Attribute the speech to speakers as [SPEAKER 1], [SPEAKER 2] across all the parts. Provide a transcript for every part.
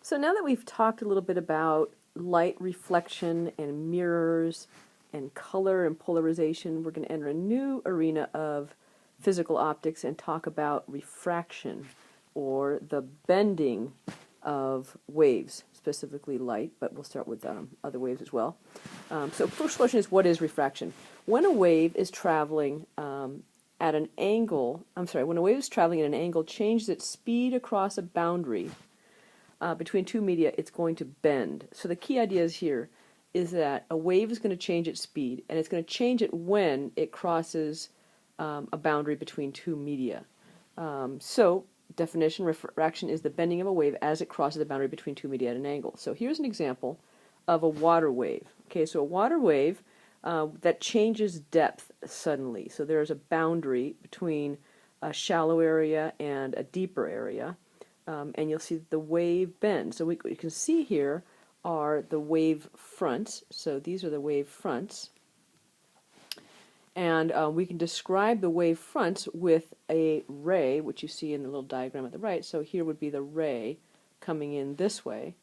[SPEAKER 1] So now that we've talked a little bit about light reflection and mirrors and color and polarization, we're going to enter a new arena of physical optics and talk about refraction, or the bending of waves, specifically light, but we'll start with other waves as well. So first question is, what is refraction? When a wave is traveling at an angle, when a wave is traveling at an angle, changes its speed across a boundary between two media, it's going to bend. So the key idea here is that a wave is going to change its speed, and it's going to change it when it crosses a boundary between two media. So definition, refraction is the bending of a wave as it crosses the boundary between two media at an angle. So here's an example of a water wave. Okay, so a water wave that changes depth suddenly. So there's a boundary between a shallow area and a deeper area. And you'll see that the wave bends. So what you can see here are the wave fronts. So these are the wave fronts. And we can describe the wave fronts with a ray, which you see in the little diagram at the right. So here would be the ray coming in this way.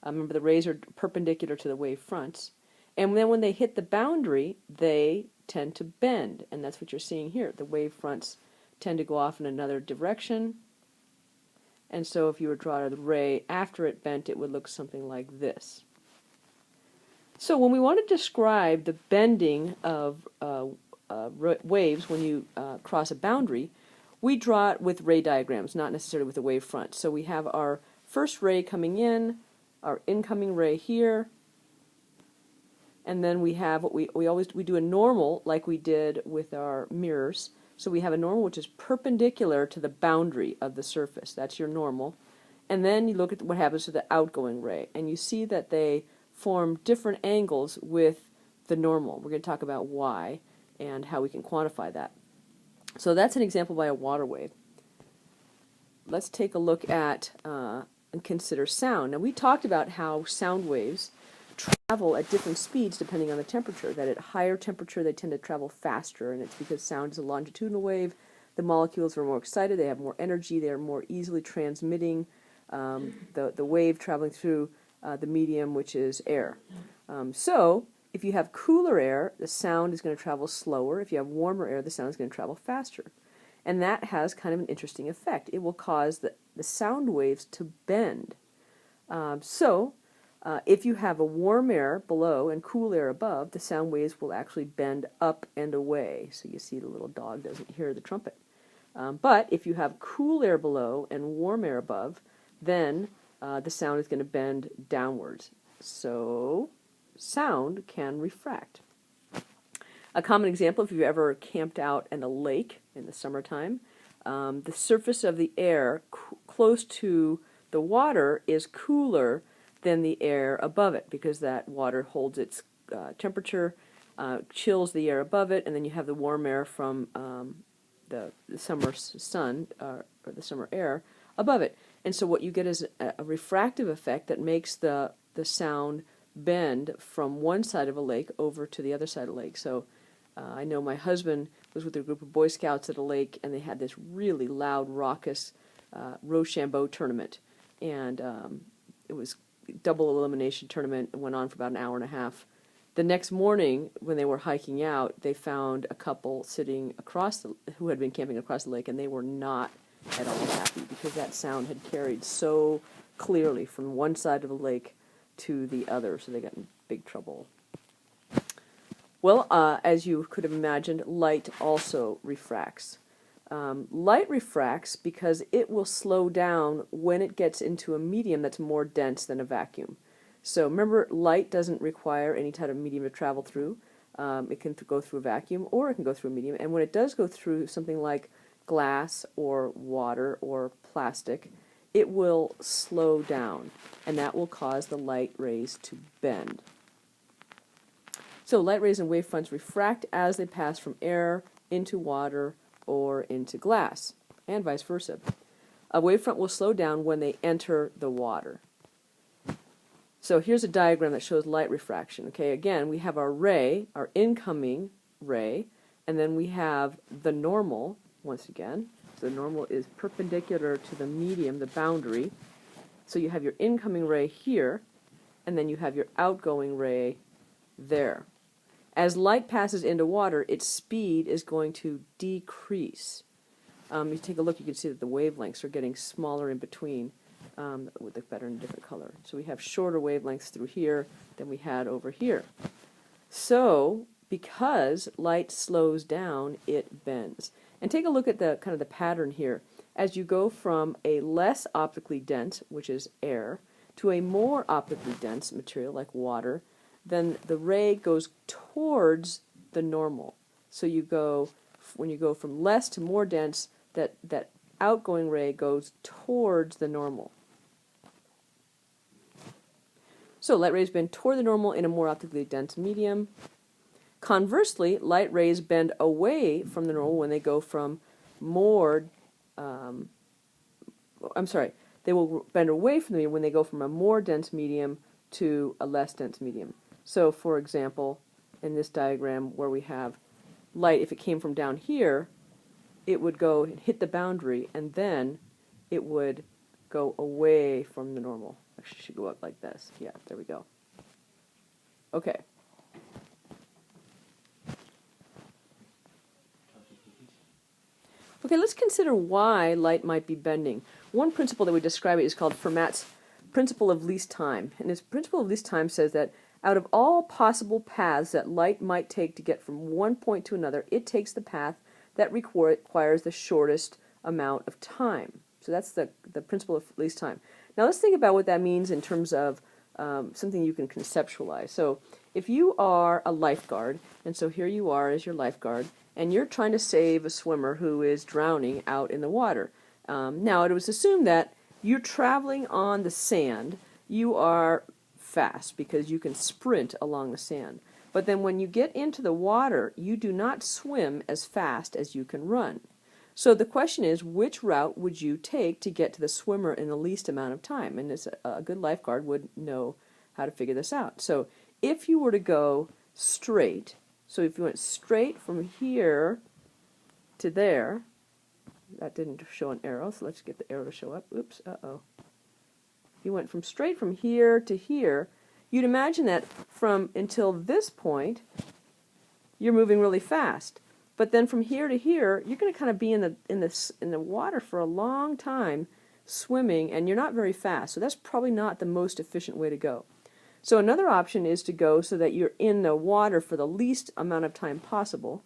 [SPEAKER 1] Remember, the rays are perpendicular to the wave fronts. And then when they hit the boundary, they tend to bend. And that's what you're seeing here. The wave fronts tend to go off in another direction. And so if you were to draw the ray after it bent, it would look something like this. So when we want to describe the bending of waves when you cross a boundary, we draw it with ray diagrams, not necessarily with a wave front. So we have our first ray coming in, our incoming ray here, and then we have what we do a normal like we did with our mirrors. So we have a normal which is perpendicular to the boundary of the surface. That's your normal. And then you look at what happens to the outgoing ray, and you see that they form different angles with the normal. We're going to talk about why and how we can quantify that. So that's an example by a water wave. Let's take a look at and consider sound. Now, we talked about how sound waves travel at different speeds depending on the temperature, that at higher temperature they tend to travel faster, and it's because sound is a longitudinal wave. The molecules are more excited, they have more energy, they are more easily transmitting the wave traveling through the medium, which is air. So if you have cooler air, the sound is going to travel slower. If you have warmer air, the sound is going to travel faster. And that has kind of an interesting effect. It will cause the sound waves to bend. If you have a warm air below and cool air above, the sound waves will actually bend up and away. So you see the little dog doesn't hear the trumpet. But if you have cool air below and warm air above, then the sound is going to bend downwards. So sound can refract. A common example, if you've ever camped out in a lake in the summertime, the surface of the air close to the water is cooler than the air above it, because that water holds its temperature, chills the air above it, and then you have the warm air from the summer sun, or the summer air, above it. And so what you get is a refractive effect that makes the sound bend from one side of a lake over to the other side of the lake. So I know my husband was with a group of Boy Scouts at a lake, and they had this really loud, raucous Rochambeau tournament. And it was double elimination tournament. It went on for about an hour and a half. The next morning, when they were hiking out, they found a couple sitting who had been camping across the lake, and they were not at all happy because that sound had carried so clearly from one side of the lake to the other, so they got in big trouble. Well, as you could have imagined, light also refracts. Light refracts because it will slow down when it gets into a medium that's more dense than a vacuum. So remember, light doesn't require any type of medium to travel through. It can go through a vacuum, or it can go through a medium. And when it does go through something like glass or water or plastic, it will slow down, and that will cause the light rays to bend. So light rays and wave fronts refract as they pass from air into water or into glass, and vice versa. A wavefront will slow down when they enter the water. So here's a diagram that shows light refraction. Okay, again, we have our ray, our incoming ray, and then we have the normal, once again. So the normal is perpendicular to the medium, the boundary. So you have your incoming ray here, and then you have your outgoing ray there. As light passes into water, its speed is going to decrease. You take a look, you can see that the wavelengths are getting smaller in between. That would look better in a different color. So we have shorter wavelengths through here than we had over here. So because light slows down, it bends. And take a look at the kind of the pattern here. As you go from a less optically dense, which is air, to a more optically dense material like water, then the ray goes towards the normal. So you go, when you go from less to more dense, that outgoing ray goes towards the normal. So light rays bend toward the normal in a more optically dense medium. Conversely, light rays bend away from the normal when they go from more, they will bend away from the medium when they go from a more dense medium to a less dense medium. So, for example, in this diagram where we have light, if it came from down here, it would go and hit the boundary, and then it would go away from the normal. Actually, it should go up like this. Yeah, there we go. Okay. Okay, let's consider why light might be bending. One principle that we describe it is called Fermat's principle of least time. And this principle of least time says that out of all possible paths that light might take to get from one point to another, it takes the path that requires the shortest amount of time. So that's the principle of least time. Now let's think about what that means in terms of something you can conceptualize. So if you are a lifeguard, and so here you are as your lifeguard, and you're trying to save a swimmer who is drowning out in the water. Now it was assumed that you're traveling on the sand, you are fast because you can sprint along the sand. But then when you get into the water, you do not swim as fast as you can run. So the question is, which route would you take to get to the swimmer in the least amount of time? And a good lifeguard would know how to figure this out. So if you were to go straight, so if you went straight from here to there, that didn't show an arrow, so let's get the arrow to show up. Oops, uh-oh. You went from straight from here to here. You'd imagine that from until this point, you're moving really fast. But then from here to here, you're going to kind of be in the water for a long time, swimming, and you're not very fast. So that's probably not the most efficient way to go. So another option is to go so that you're in the water for the least amount of time possible.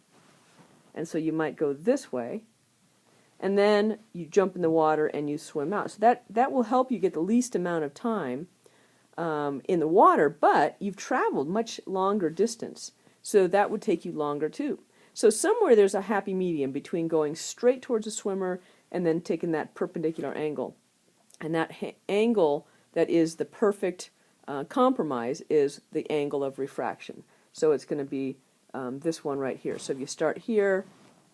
[SPEAKER 1] And so you might go this way, and then you jump in the water and you swim out. So that will help you get the least amount of time in the water, but you've traveled much longer distance. So that would take you longer too. So somewhere there's a happy medium between going straight towards a swimmer and then taking that perpendicular angle. And that angle that is the perfect compromise is the angle of refraction. So it's going to be this one right here. So if you start here,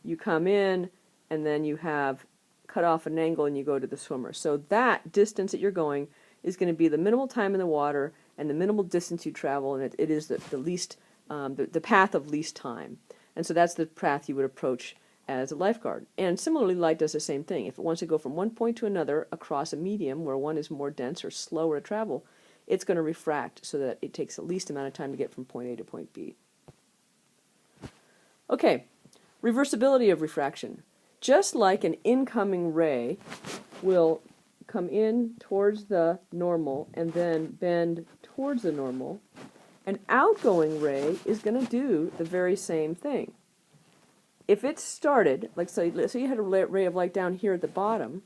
[SPEAKER 1] you come in, and then you have cut off an angle and you go to the swimmer. So that distance that you're going is going to be the minimal time in the water and the minimal distance you travel, and it is the least, the path of least time. And so that's the path you would approach as a lifeguard. And similarly, light does the same thing. If it wants to go from one point to another across a medium where one is more dense or slower to travel, it's going to refract so that it takes the least amount of time to get from point A to point B. Okay, reversibility of refraction. Just like an incoming ray will come in towards the normal and then bend towards the normal, an outgoing ray is going to do the very same thing. If it started, like so you had a ray of light down here at the bottom,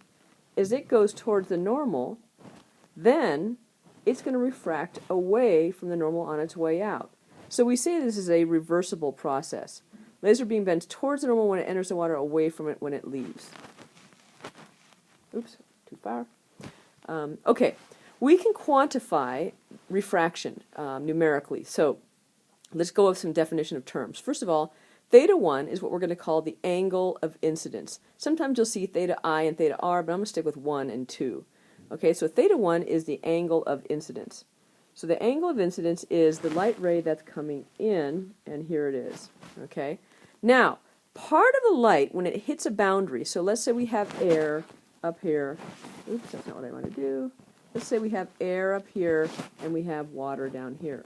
[SPEAKER 1] as it goes towards the normal, then it's going to refract away from the normal on its way out. So we say this is a reversible process. Laser beam bends towards the normal when it enters the water, away from it when it leaves. Oops, too far. Okay, we can quantify refraction numerically. So let's go with some definition of terms. First of all, theta 1 is what we're going to call the angle of incidence. Sometimes you'll see theta I and theta R, but I'm going to stick with 1 and 2. Okay, so theta 1 is the angle of incidence. So the angle of incidence is the light ray that's coming in, and here it is. Okay. Now, part of the light, when it hits a boundary, so let's say we have air up here. Oops, that's not what I want to do. let's say we have air up here and we have water down here.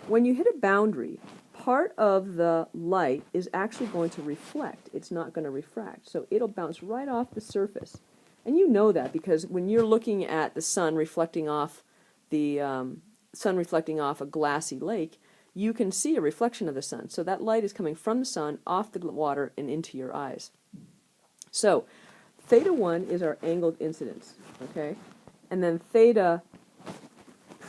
[SPEAKER 1] When you hit a boundary, part of the light is actually going to reflect. It's not going to refract. So it'll bounce right off the surface. And you know that because when you're looking at the sun reflecting off a glassy lake, you can see a reflection of the sun. So that light is coming from the sun off the water and into your eyes. So theta 1 is our angled incidence, okay? And then theta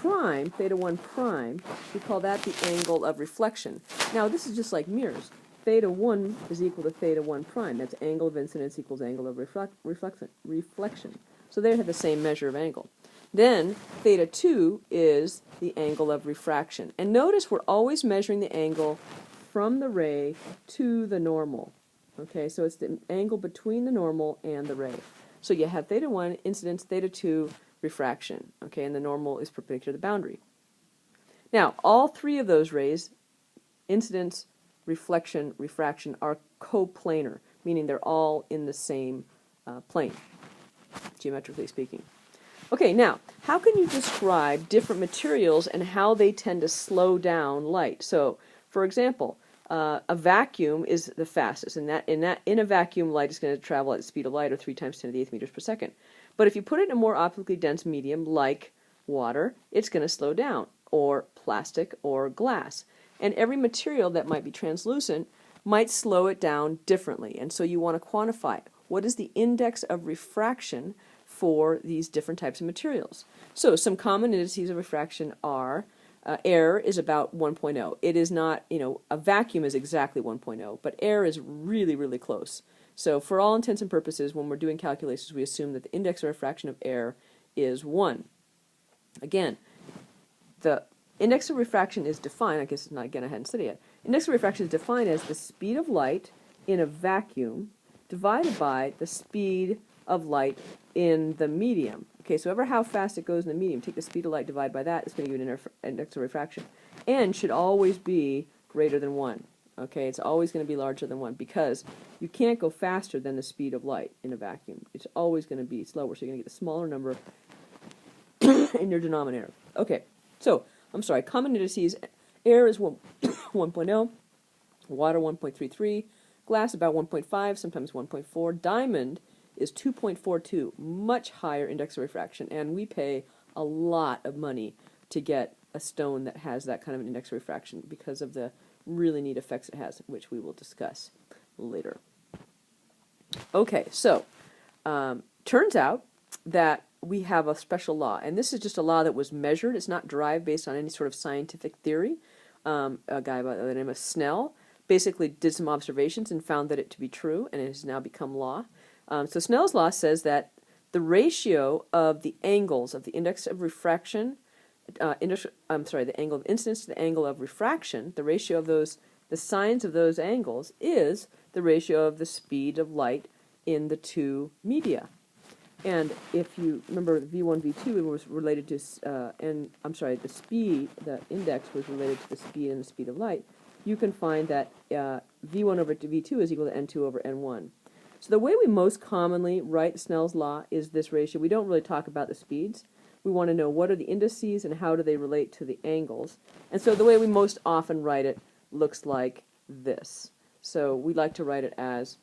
[SPEAKER 1] 1 prime, we call that the angle of reflection. Now this is just like mirrors. Theta 1 is equal to theta 1 prime. That's angle of incidence equals angle of reflection. So they have the same measure of angle. Then theta 2 is the angle of refraction. And notice we're always measuring the angle from the ray to the normal. Okay, so it's the angle between the normal and the ray. So you have theta 1 incidence, theta 2 refraction. Okay, and the normal is perpendicular to the boundary. Now, all three of those rays, incidence, reflection, refraction, are coplanar, meaning they're all in the same plane, geometrically speaking. Okay, now, how can you describe different materials and how they tend to slow down light? So, for example, a vacuum is the fastest, and in a vacuum, light is going to travel at the speed of light, or 3 times 10 to the 8th meters per second. But if you put it in a more optically dense medium, like water, it's going to slow down, or plastic, or glass. And every material that might be translucent might slow it down differently, and so you want to quantify it. What is the index of refraction for these different types of materials? So some common indices of refraction are air is about 1.0. It is not, a vacuum is exactly 1.0, but air is really, really close. So for all intents and purposes, when we're doing calculations, we assume that the index of refraction of air is 1. Again, the index of refraction is defined, I guess it's not, again, I hadn't studied it. Index of refraction is defined as the speed of light in a vacuum divided by the speed of light in the medium. Okay, so ever how fast it goes in the medium, take the speed of light, divide by that, it's going to give you an index of refraction. N should always be greater than 1. Okay, it's always going to be larger than 1 because you can't go faster than the speed of light in a vacuum. It's always going to be slower, so you're going to get a smaller number in your denominator. Okay, so, I'm sorry, common indices, air is 1.0, water 1.33, glass about 1.5, sometimes 1.4, diamond is 2.42, much higher index of refraction, and we pay a lot of money to get a stone that has that kind of an index of refraction because of the really neat effects it has, which we will discuss later. Okay, so turns out that we have a special law, and this is just a law that was measured. It's not derived based on any sort of scientific theory. A guy by the name of Snell basically did some observations and found that it to be true, and it has now become law. So Snell's law says that the ratio of the angles of the index of refraction, the angle of incidence to the angle of refraction, the ratio of those, the sines of those angles is the ratio of the speed of light in the two media. And if you remember, V1, V2 was related to, the index was related to the speed and the speed of light. You can find that V1 over V2 is equal to N2 over N1. So the way we most commonly write Snell's law is this ratio. We don't really talk about the speeds. We want to know what are the indices and how do they relate to the angles. And so the way we most often write it looks like this. So we like to write it as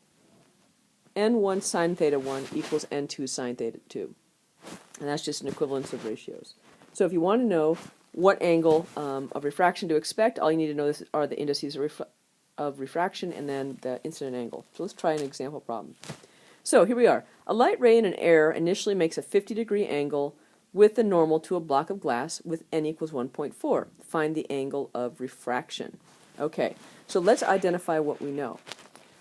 [SPEAKER 1] N1 sine theta 1 equals N2 sine theta 2. And that's just an equivalence of ratios. So if you want to know what angle of refraction to expect, all you need to know are the indices of refraction and then the incident angle. So let's try an example problem. So here we are. A light ray in an air initially makes a 50-degree angle with the normal to a block of glass with n equals 1.4. Find the angle of refraction. Okay, so let's identify what we know.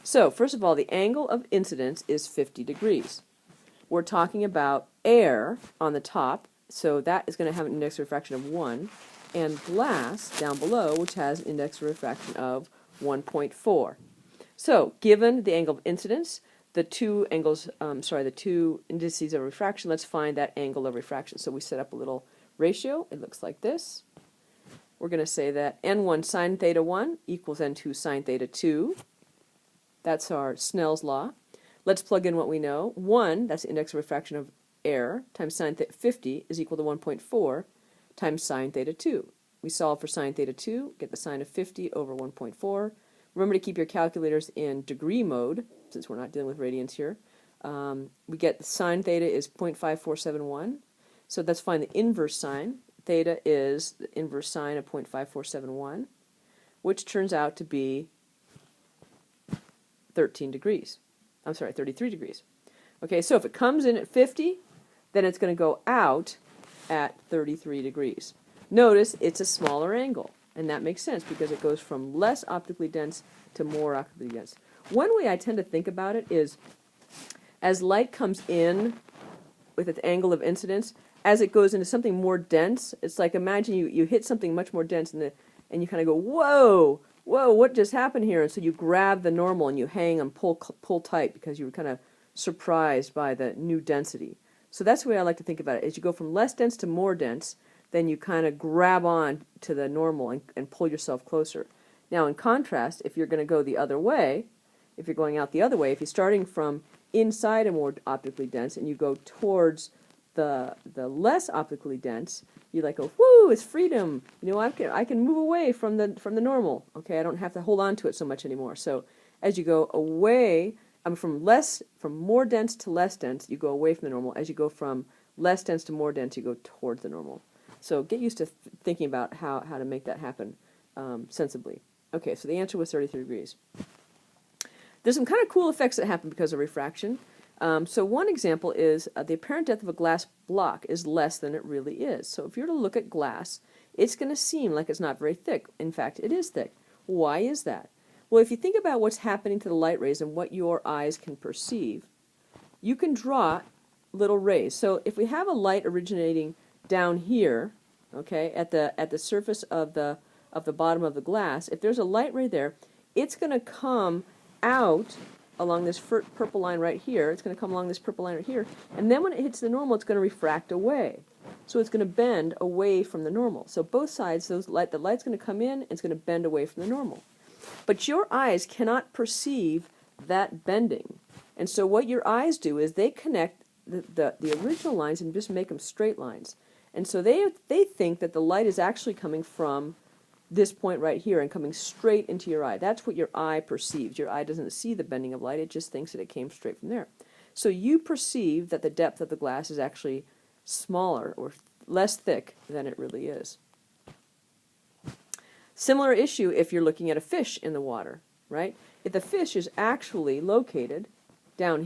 [SPEAKER 1] So first of all, the angle of incidence is 50 degrees. We're talking about air on the top, so that is going to have an index of refraction of 1, and glass down below, which has an index of refraction of 1.4. So, given the angle of incidence, the two indices of refraction, let's find that angle of refraction. So we set up a little ratio. It looks like this. We're going to say that N1 sine theta 1 equals N2 sine theta 2. That's our Snell's law. Let's plug in what we know. 1, that's the index of refraction of air times sine 50 is equal to 1.4 times sine theta 2. We solve for sine theta 2, get the sine of 50 over 1.4. Remember to keep your calculators in degree mode, since we're not dealing with radians here. We get the sine theta is 0.5471, so let's find the inverse sine. Theta is the inverse sine of 0.5471, which turns out to be 13 degrees. I'm sorry, 33 degrees. Okay, so if it comes in at 50, then it's going to go out at 33 degrees. Notice it's a smaller angle, and that makes sense because it goes from less optically dense to more optically dense. One way I tend to think about it is as light comes in with its angle of incidence, as it goes into something more dense, it's like imagine you hit something much more dense and you kind of go, whoa, whoa, what just happened here? And so you grab the normal and you hang and pull tight because you were kind of surprised by the new density. So that's the way I like to think about it. As you go from less dense to more dense, then you kind of grab on to the normal and pull yourself closer. Now, in contrast, if you're going to go the other way, if you're going out the other way, if you're starting from inside a more optically dense and you go towards the less optically dense, you like go, whoo, it's freedom. You know, I can move away from the normal. Okay, I don't have to hold on to it so much anymore. So as you go away, from more dense to less dense, you go away from the normal. As you go from less dense to more dense, you go towards the normal. So get used to thinking about how to make that happen sensibly. Okay, so the answer was 33 degrees. There's some kind of cool effects that happen because of refraction. So one example is the apparent depth of a glass block is less than it really is. So if you're to look at glass, it's going to seem like it's not very thick. In fact, it is thick. Why is that? Well, if you think about what's happening to the light rays and what your eyes can perceive, you can draw little rays. So if we have a light originating down here, okay, at the surface of the bottom of the glass, if there's a light ray there, it's going to come out along this purple line right here. It's going to come along this purple line right here, and then when it hits the normal, it's going to refract away. So it's going to bend away from the normal. So both sides, the light's going to come in, and it's going to bend away from the normal. But your eyes cannot perceive that bending. And so what your eyes do is they connect the original lines and just make them straight lines. And so they think that the light is actually coming from this point right here and coming straight into your eye. That's what your eye perceives. Your eye doesn't see the bending of light. It just thinks that it came straight from there. So you perceive that the depth of the glass is actually smaller or less thick than it really is. Similar issue if you're looking at a fish in the water, right? If the fish is actually located down